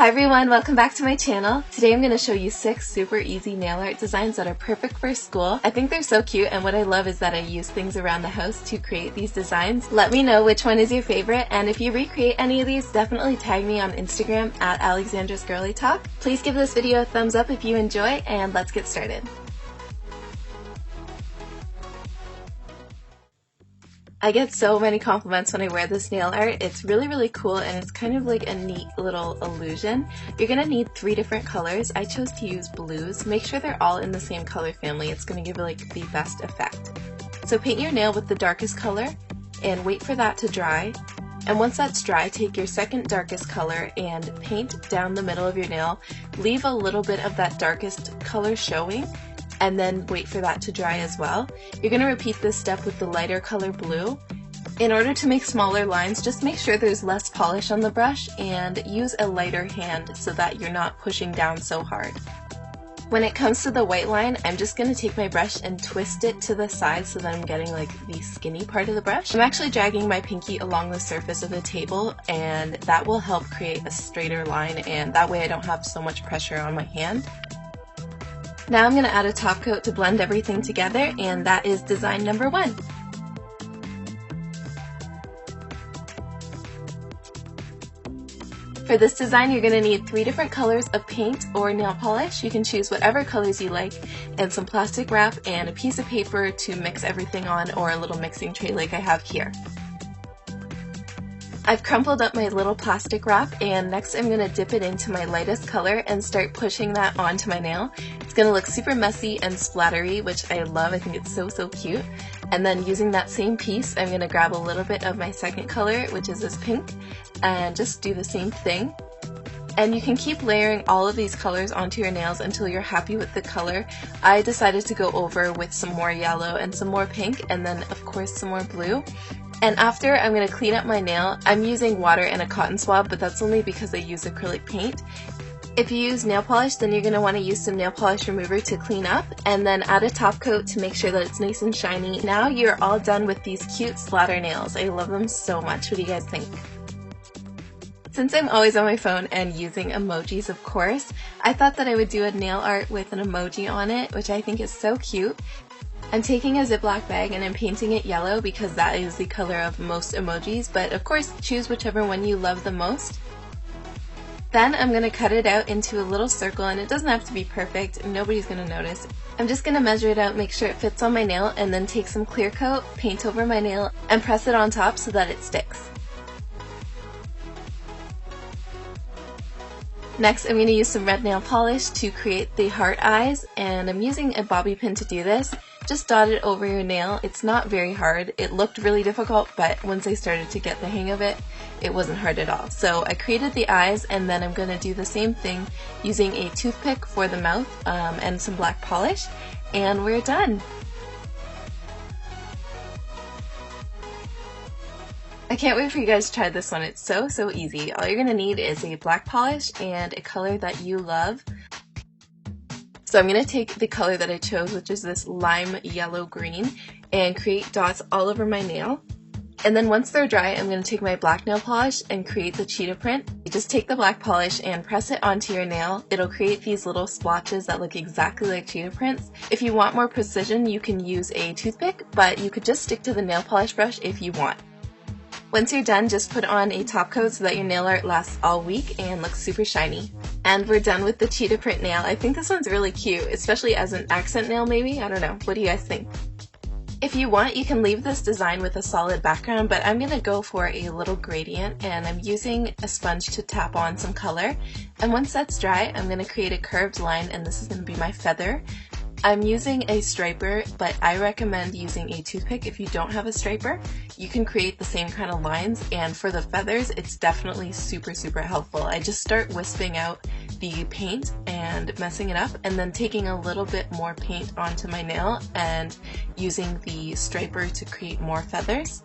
Hi everyone, welcome back to my channel. Today I'm going to show you 6 super easy nail art designs that are perfect for school. I think they're so cute, and what I love is that I use things around the house to create these designs. Let me know which one is your favorite, and if you recreate any of these, definitely tag me on Instagram at Alexandra's Girly Talk. Please give this video a thumbs up if you enjoy, and let's get started. I get so many compliments when I wear this nail art. It's really cool, and it's kind of like a neat little illusion. You're going to need 3 different colors. I chose to use blues. Make sure they're all in the same color family. It's going to give like the best effect. So paint your nail with the darkest color and wait for that to dry. And once that's dry, take your second darkest color and paint down the middle of your nail. Leave a little bit of that darkest color showing, and then wait for that to dry as well. You're going to repeat this step with the lighter color blue. In order to make smaller lines, just make sure there's less polish on the brush and use a lighter hand so that you're not pushing down so hard. When it comes to the white line, I'm just going to take my brush and twist it to the side so that I'm getting like the skinny part of the brush. I'm actually dragging my pinky along the surface of the table, and that will help create a straighter line, and that way I don't have so much pressure on my hand. Now I'm going to add a top coat to blend everything together, and that is design number 1. For this design, you're going to need 3 different colors of paint or nail polish. You can choose whatever colors you like, and some plastic wrap and a piece of paper to mix everything on, or a little mixing tray like I have here. I've crumpled up my little plastic wrap, and next I'm going to dip it into my lightest color and start pushing that onto my nail. It's going to look super messy and splattery, which I love. I think it's so cute. And then using that same piece, I'm going to grab a little bit of my second color, which is this pink, and just do the same thing. And you can keep layering all of these colors onto your nails until you're happy with the color. I decided to go over with some more yellow and some more pink, and then of course some more blue. And after, I'm going to clean up my nail. I'm using water and a cotton swab, but that's only because I use acrylic paint. If you use nail polish, then you're going to want to use some nail polish remover to clean up, and then add a top coat to make sure that it's nice and shiny. Now you're all done with these cute splatter nails. I love them so much. What do you guys think? Since I'm always on my phone and using emojis, of course, I thought that I would do a nail art with an emoji on it, which I think is so cute. I'm taking a Ziploc bag and I'm painting it yellow because that is the color of most emojis, but of course choose whichever one you love the most. Then I'm going to cut it out into a little circle, and it doesn't have to be perfect, nobody's going to notice. I'm just going to measure it out, make sure it fits on my nail, and then take some clear coat, paint over my nail, and press it on top so that it sticks. Next, I'm going to use some red nail polish to create the heart eyes, and I'm using a bobby pin to do this. Just dot it over your nail. It's not very hard. It looked really difficult, but once I started to get the hang of it, it wasn't hard at all. So I created the eyes, and then I'm going to do the same thing using a toothpick for the mouth and some black polish, and we're done. I can't wait for you guys to try this one. It's so easy. All you're going to need is a black polish and a color that you love. So I'm going to take the color that I chose, which is this lime yellow green, and create dots all over my nail. And then once they're dry, I'm going to take my black nail polish and create the cheetah print. You just take the black polish and press it onto your nail. It'll create these little splotches that look exactly like cheetah prints. If you want more precision, you can use a toothpick, but you could just stick to the nail polish brush if you want. Once you're done, just put on a top coat so that your nail art lasts all week and looks super shiny. And we're done with the cheetah print nail. I think this one's really cute, especially as an accent nail maybe. I don't know. What do you guys think? If you want, you can leave this design with a solid background, but I'm going to go for a little gradient, and I'm using a sponge to tap on some color. And once that's dry, I'm going to create a curved line, and this is going to be my feather. I'm using a striper, but I recommend using a toothpick if you don't have a striper. You can create the same kind of lines, and for the feathers, it's definitely super helpful. I just start wisping out the paint and messing it up, and then taking a little bit more paint onto my nail and using the striper to create more feathers.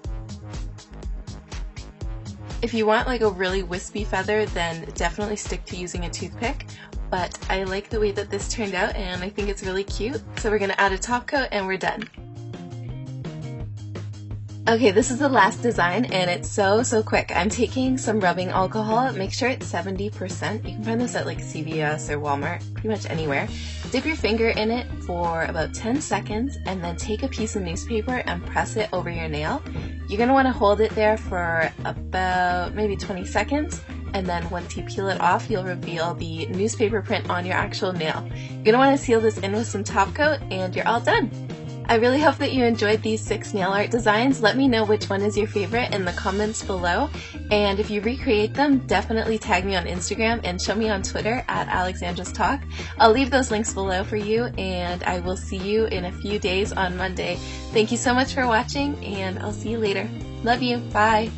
If you want like a really wispy feather, then definitely stick to using a toothpick. But I like the way that this turned out, and I think it's really cute. So we're going to add a top coat and we're done. Okay, this is the last design and it's so quick. I'm taking some rubbing alcohol. Make sure it's 70%. You can find this at like CVS or Walmart, pretty much anywhere. Dip your finger in it for about 10 seconds and then take a piece of newspaper and press it over your nail. You're going to want to hold it there for about maybe 20 seconds, and then once you peel it off, you'll reveal the newspaper print on your actual nail. You're going to want to seal this in with some top coat and you're all done. I really hope that you enjoyed these 6 nail art designs. Let me know which one is your favorite in the comments below. And if you recreate them, definitely tag me on Instagram and show me on Twitter at Alexandra's Talk. I'll leave those links below for you, and I will see you in a few days on Monday. Thank you so much for watching, and I'll see you later. Love you. Bye.